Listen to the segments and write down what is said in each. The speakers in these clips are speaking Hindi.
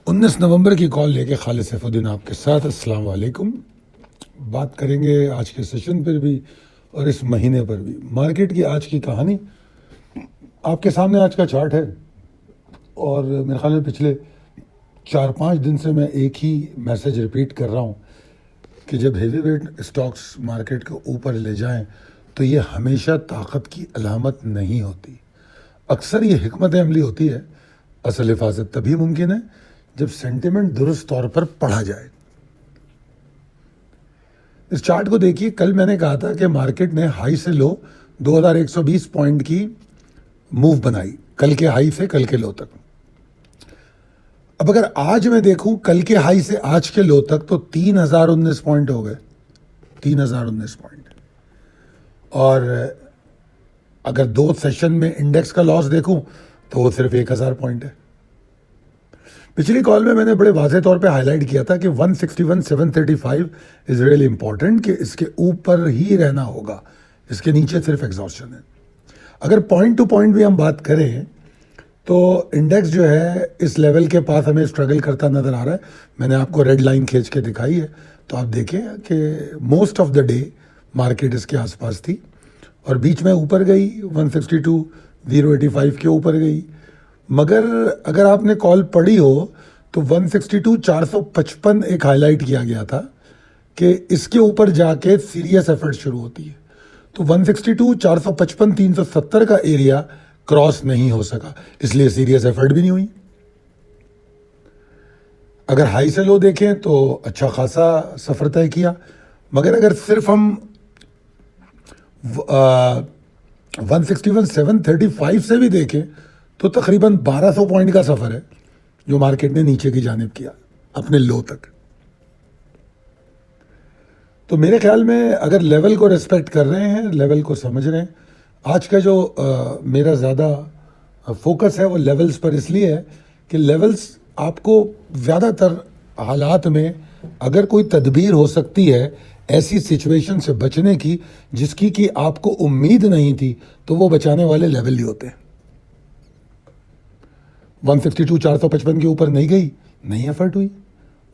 19 नवंबर की कॉल लेके खालिद सैफुद्दीन आपके साथ। अस्सलाम वालेकुम। बात करेंगे आज के सेशन पर भी और इस महीने पर भी। मार्केट की आज की कहानी आपके सामने आज का चार्ट है और मेरे ख्याल में पिछले 4-5 दिन से मैं एक ही मैसेज रिपीट कर रहा हूँ कि जब हेवी वेट स्टॉक्स मार्केट को ऊपर ले जाएं तो ये हमेशा ताकत की अलामत नहीं होती। अक्सर ये हिकमत अमली होती है। असल हिफाजत तभी मुमकिन है जब सेंटिमेंट दुरुस्त तौर पर पढ़ा जाए। इस चार्ट को देखिए, कल मैंने कहा था कि मार्केट ने हाई से लो 2120 पॉइंट की मूव बनाई, कल के हाई से कल के लो तक। अब अगर आज मैं देखूं कल के हाई से आज के लो तक तो 3019 पॉइंट हो गए, 3019 पॉइंट। और अगर 2 सेशन में इंडेक्स का लॉस देखूं तो वो सिर्फ 1000 पॉइंट है। पिछली कॉल में मैंने बड़े वाज़ेह तौर पे हाईलाइट किया था कि 161,735 इज़ रियली इंपॉर्टेंट, कि इसके ऊपर ही रहना होगा, इसके नीचे सिर्फ एग्जॉस्शन है। अगर पॉइंट टू पॉइंट भी हम बात करें तो इंडेक्स जो है इस लेवल के पास हमें स्ट्रगल करता नज़र आ रहा है। मैंने आपको रेड लाइन खींच के दिखाई है, तो आप देखें कि most of the day market इसके आसपास थी और बीच में ऊपर गई, 162,085 के ऊपर गई। मगर अगर आपने कॉल पढ़ी हो तो 162,455 एक हाईलाइट किया गया था कि इसके ऊपर जाके सीरियस एफर्ट शुरू होती है। तो 162,455, 370 का एरिया क्रॉस नहीं हो सका, इसलिए सीरियस एफर्ट भी नहीं हुई। अगर हाई से लो देखें तो अच्छा खासा सफर तय किया, मगर अगर सिर्फ हम 161,735 से भी देखें तो तकरीबन 1200 पॉइंट का सफ़र है जो मार्केट ने नीचे की जानिब किया अपने लो तक। तो मेरे ख्याल में अगर लेवल को रिस्पेक्ट कर रहे हैं, लेवल को समझ रहे हैं, आज का जो मेरा ज़्यादा फोकस है वो लेवल्स पर इसलिए है कि लेवल्स आपको ज़्यादातर हालात में अगर कोई तदबीर हो सकती है ऐसी सिचुएशन से बचने की जिसकी कि आपको उम्मीद नहीं थी, तो वो बचाने वाले लेवल ही होते हैं। 162,455 के ऊपर नहीं गई, नहीं एफर्ट हुई।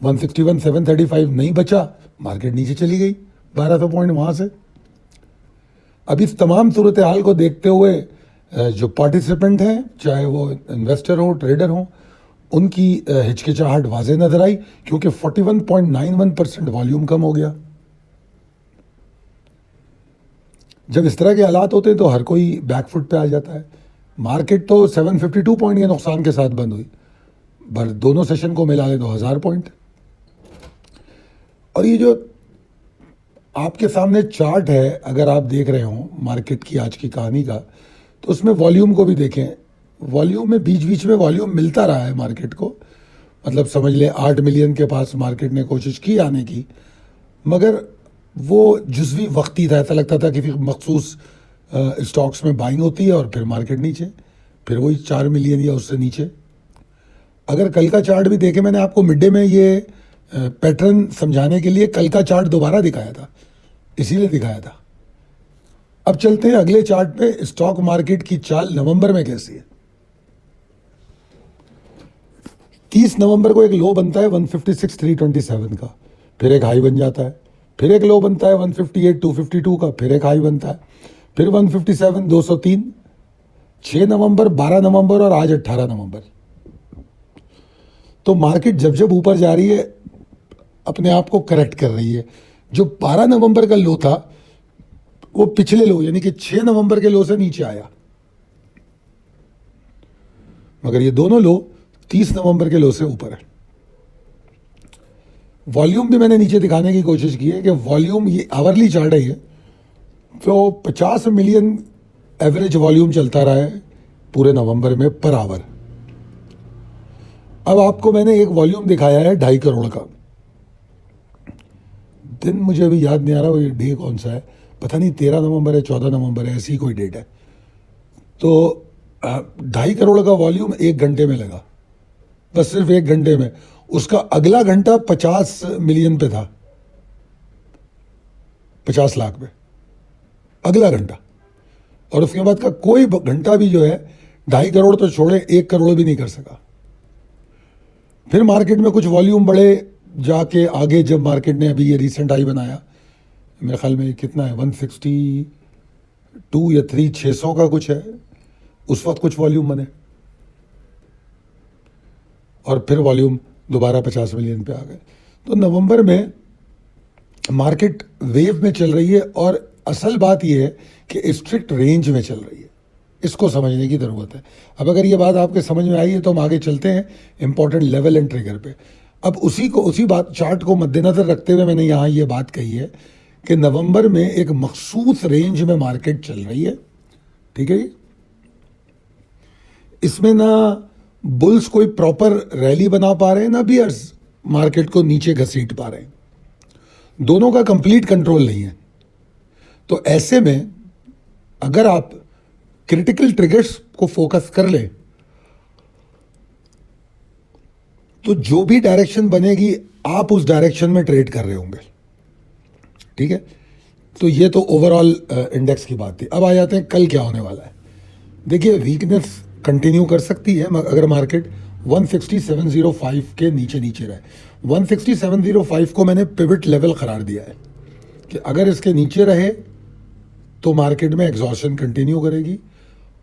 161,735 नहीं बचा, मार्केट नीचे चली गई 1200 पॉइंट वहाँ से। अब इस तमाम सूरत हाल को देखते हुए जो पार्टिसिपेंट हैं, चाहे वो इन्वेस्टर हो, ट्रेडर हो, उनकी हिचकिचाहट वाज़ेह नजर आई, क्योंकि 41.91% वॉल्यूम कम हो गया। जब इस तरह के हालात होते हैं तो हर कोई बैकफुट पे आ जाता है। मार्केट तो 752 पॉइंट के नुकसान के साथ बंद हुई, पर दोनों सेशन को मिला लें तो 1000 पॉइंट। और ये जो आपके सामने चार्ट है, अगर आप देख रहे हो मार्केट की आज की कहानी का, तो उसमें वॉल्यूम को भी देखें। वॉल्यूम में बीच बीच में वॉल्यूम मिलता रहा है मार्केट को, मतलब समझ लें 8 मिलियन के पास मार्केट ने कोशिश की आने की, मगर वो जुज़वी वक्ती था। ऐसा लगता था कि फिर मखसूस स्टॉक्स में बाइंग होती है और फिर मार्केट नीचे, फिर वही 4 मिलियन या उससे नीचे। अगर कल का चार्ट भी देखें, मैंने आपको मिड डे में ये पैटर्न समझाने के लिए कल का चार्ट दोबारा दिखाया था, इसीलिए दिखाया था। अब चलते हैं अगले चार्ट पे, स्टॉक मार्केट की चाल नवंबर में कैसी है। 30 नवंबर को एक लो बनता है 156,327 का, फिर एक हाई बन जाता है, फिर एक लो बनता है 158,252 का, फिर एक हाई बनता है, फिर 157,203, 6 नवंबर, 12 नवंबर और आज 18 नवंबर। तो मार्केट जब जब ऊपर जा रही है अपने आप को करेक्ट कर रही है। जो 12 नवंबर का लो था वो पिछले लो यानी कि 6 नवंबर के लो से नीचे आया, मगर ये दोनों लो 30 नवंबर के लो से ऊपर है। वॉल्यूम भी मैंने नीचे दिखाने की कोशिश की है कि वॉल्यूम, ये आवरली चार्ट है, ये तो 50 मिलियन एवरेज वॉल्यूम चलता रहा है पूरे नवंबर में पर आवर। अब आपको मैंने एक वॉल्यूम दिखाया है 2.5 करोड़ का। दिन मुझे अभी याद नहीं आ रहा, ये डे कौन सा है, पता नहीं 13 नवंबर है, 14 नवंबर है, ऐसी कोई डेट है। तो 2.5 करोड़ का वॉल्यूम 1 घंटे में लगा, बस सिर्फ 1 घंटे में। उसका अगला घंटा 50 मिलियन पे था, 50 लाख पे अगला घंटा। और उसके बाद का कोई घंटा भी जो है 2.5 करोड़ तो छोड़े 1 करोड़ भी नहीं कर सका। फिर मार्केट में कुछ वॉल्यूम बढ़े, जाके आगे जब मार्केट ने अभी ये रिसेंट हाई बनाया, मेरे ख्याल में कितना है 162 या 600 का कुछ है, उस वक्त कुछ वॉल्यूम बने और फिर वॉल्यूम दोबारा 50 मिलियन पे आ गए। तो नवंबर में मार्केट वेव में चल रही है और असल बात यह है कि स्ट्रिक्ट रेंज में चल रही है, इसको समझने की ज़रूरत है। अब अगर ये बात आपके समझ में आई है तो हम आगे चलते हैं इंपॉर्टेंट लेवल एंड ट्रिगर पे। अब उसी बात चार्ट को मद्देनज़र रखते हुए मैंने यहाँ ये बात कही है कि नवंबर में एक मखसूस रेंज में मार्केट चल रही है, ठीक है जी। इसमें ना बुल्स कोई प्रॉपर रैली बना पा रहे हैं, ना बियर्स मार्केट को नीचे घसीट पा रहे हैं, दोनों का कंप्लीट कंट्रोल नहीं है। तो ऐसे में अगर आप क्रिटिकल ट्रिगर्स को फोकस कर ले तो जो भी डायरेक्शन बनेगी आप उस डायरेक्शन में ट्रेड कर रहे होंगे, ठीक है। तो ये तो ओवरऑल इंडेक्स की बात थी। अब आ जाते हैं कल क्या होने वाला है। देखिए वीकनेस कंटिन्यू कर सकती है अगर मार्केट 16705 के नीचे रहे। 16705 को मैंने पिवट लेवल करार दिया है कि अगर इसके नीचे रहे तो मार्केट में एग्जॉर्शन कंटिन्यू करेगी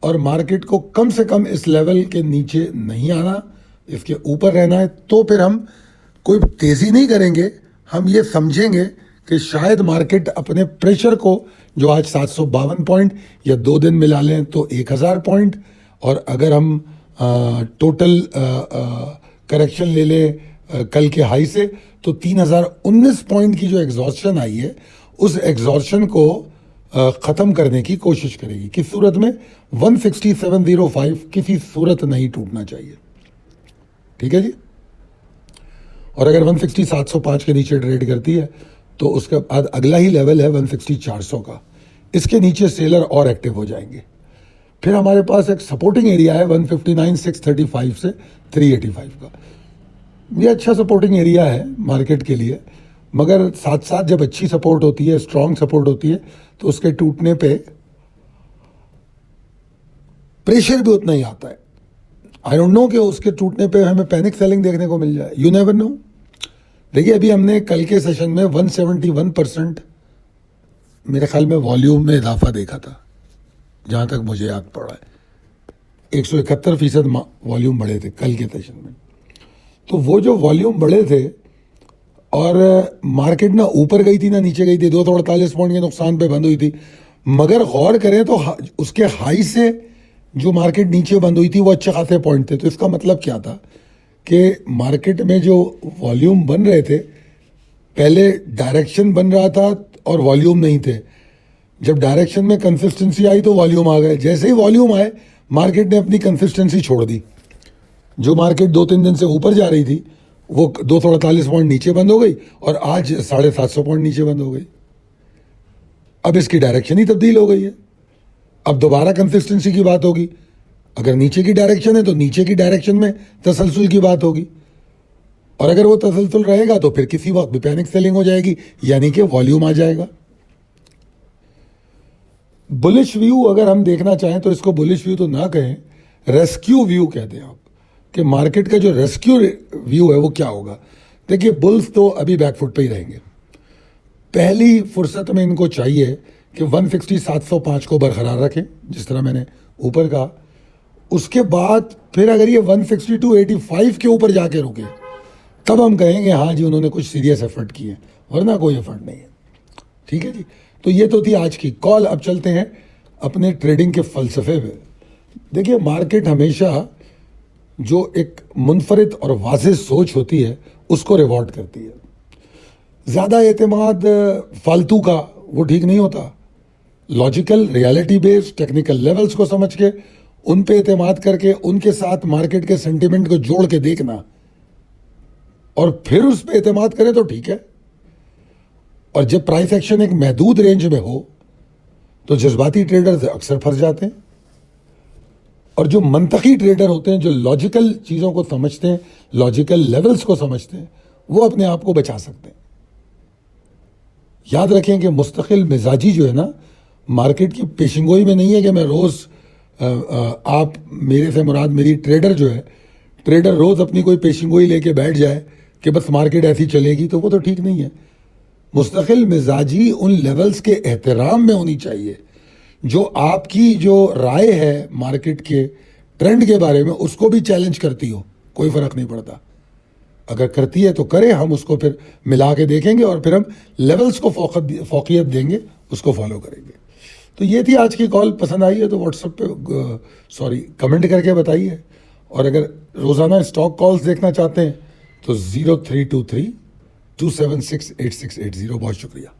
और मार्केट को कम से कम इस लेवल के नीचे नहीं आना, इसके ऊपर रहना है। तो फिर हम कोई तेज़ी नहीं करेंगे, हम ये समझेंगे कि शायद मार्केट अपने प्रेशर को, जो आज 752 पॉइंट या 2 दिन मिला लें तो 1000 पॉइंट, और अगर हम टोटल करेक्शन ले लें कल के हाई से तो 3019 पॉइंट की जो एग्जॉर्शन आई है उस एग्जॉर्शन को ख़त्म करने की कोशिश करेगी। किस सूरत में? 16705 किसी सूरत नहीं टूटना चाहिए, ठीक है जी। और अगर 16705 के नीचे ट्रेड करती है तो उसके बाद अगला ही लेवल है 16400 का, इसके नीचे सेलर और एक्टिव हो जाएंगे। फिर हमारे पास एक सपोर्टिंग एरिया है 159,635 से 385 का। ये अच्छा सपोर्टिंग एरिया है मार्केट के लिए, मगर साथ साथ जब अच्छी सपोर्ट होती है, स्ट्रॉन्ग सपोर्ट होती है, तो उसके टूटने पे प्रेशर भी उतना ही आता है। आई डोंट नो कि उसके टूटने पे हमें पैनिक सेलिंग देखने को मिल जाए, यू नेवर नो। देखिए अभी हमने कल के सेशन में 171% मेरे ख्याल में वॉल्यूम में इजाफा देखा था, जहाँ तक मुझे याद पड़ा है 171% वॉल्यूम बढ़े थे कल के सेशन में। तो वो जो वॉल्यूम बढ़े थे और मार्केट ना ऊपर गई थी ना नीचे गई थी, 248 पॉइंट के नुकसान पे बंद हुई थी, मगर गौर करें तो उसके हाई से जो मार्केट नीचे बंद हुई थी वो अच्छे खासे पॉइंट थे। तो इसका मतलब क्या था कि मार्केट में जो वॉल्यूम बन रहे थे, पहले डायरेक्शन बन रहा था और वॉल्यूम नहीं थे। जब डायरेक्शन में कंसिस्टेंसी आई तो वॉल्यूम आ गए, जैसे ही वॉल्यूम आए मार्केट ने अपनी कंसिस्टेंसी छोड़ दी। जो मार्केट 2-3 दिन से ऊपर जा रही थी वो 248 पॉइंट नीचे बंद हो गई और आज 750 पॉइंट नीचे बंद हो गई। अब इसकी डायरेक्शन ही तब्दील हो गई है। अब दोबारा कंसिस्टेंसी की बात होगी, अगर नीचे की डायरेक्शन है तो नीचे की डायरेक्शन में तसलसल की बात होगी, और अगर वो तसलसल रहेगा तो फिर किसी वक्त भी पैनिक सेलिंग हो जाएगी, यानी कि वॉल्यूम आ जाएगा। बुलिश व्यू अगर हम देखना चाहें तो इसको बुलिश व्यू तो ना कहें, रेस्क्यू व्यू कहते हैं आप, कि मार्केट का जो रेस्क्यू व्यू है वो क्या होगा। देखिए बुल्स तो अभी बैकफुट पे ही रहेंगे। पहली फुर्सत में इनको चाहिए कि 160,705 को बरकरार रखें, जिस तरह मैंने ऊपर कहा। उसके बाद फिर अगर ये 162.85 के ऊपर जाके रुके तब हम कहेंगे हाँ जी उन्होंने कुछ सीरियस एफर्ट किए, वरना कोई एफर्ट नहीं है, ठीक है जी। तो ये तो थी आज की कॉल। अब चलते हैं अपने ट्रेडिंग के फ़लसफ़े पे। देखिए मार्केट हमेशा जो एक मुनफरिद और वाज़ेह सोच होती है उसको रिवॉर्ड करती है। ज़्यादा एतमाद फालतू का वो ठीक नहीं होता। Logical, reality based, technical levels को समझ के उन पे एतमाद करके उनके साथ मार्केट के सेंटिमेंट को जोड़ के देखना और फिर उस पे एतमाद करें तो ठीक है। और जब प्राइस एक्शन एक महदूद रेंज में हो तो जज्बाती ट्रेडर अक्सर फंस जाते हैं, और जो मंतकी ट्रेडर होते हैं, जो लॉजिकल चीज़ों को समझते हैं, लॉजिकल लेवल्स को समझते हैं, वो अपने आप को बचा सकते हैं। याद रखें कि मुस्तकिल मिजाजी जो है ना, मार्केट की पेशिंगोई में नहीं है कि मैं रोज़ आप मेरे से मुराद मेरी ट्रेडर जो है ट्रेडर रोज अपनी कोई पेशिंगोई लेके बैठ जाए कि बस मार्केट ऐसी चलेगी, तो वो तो ठीक नहीं है। मुस्तकिल मिजाजी उन लेवल्स के एहतराम में होनी चाहिए। जो आपकी जो राय है मार्केट के ट्रेंड के बारे में, उसको भी चैलेंज करती हो, कोई फर्क नहीं पड़ता। अगर करती है तो करे, हम उसको फिर मिला के देखेंगे और फिर हम लेवल्स को फोकियत देंगे, उसको फॉलो करेंगे। तो ये थी आज की कॉल। पसंद आई है तो व्हाट्सएप पे कमेंट करके बताइए। और अगर रोज़ाना स्टॉक कॉल्स देखना चाहते हैं तो 0323 276 8680। बहुत शुक्रिया।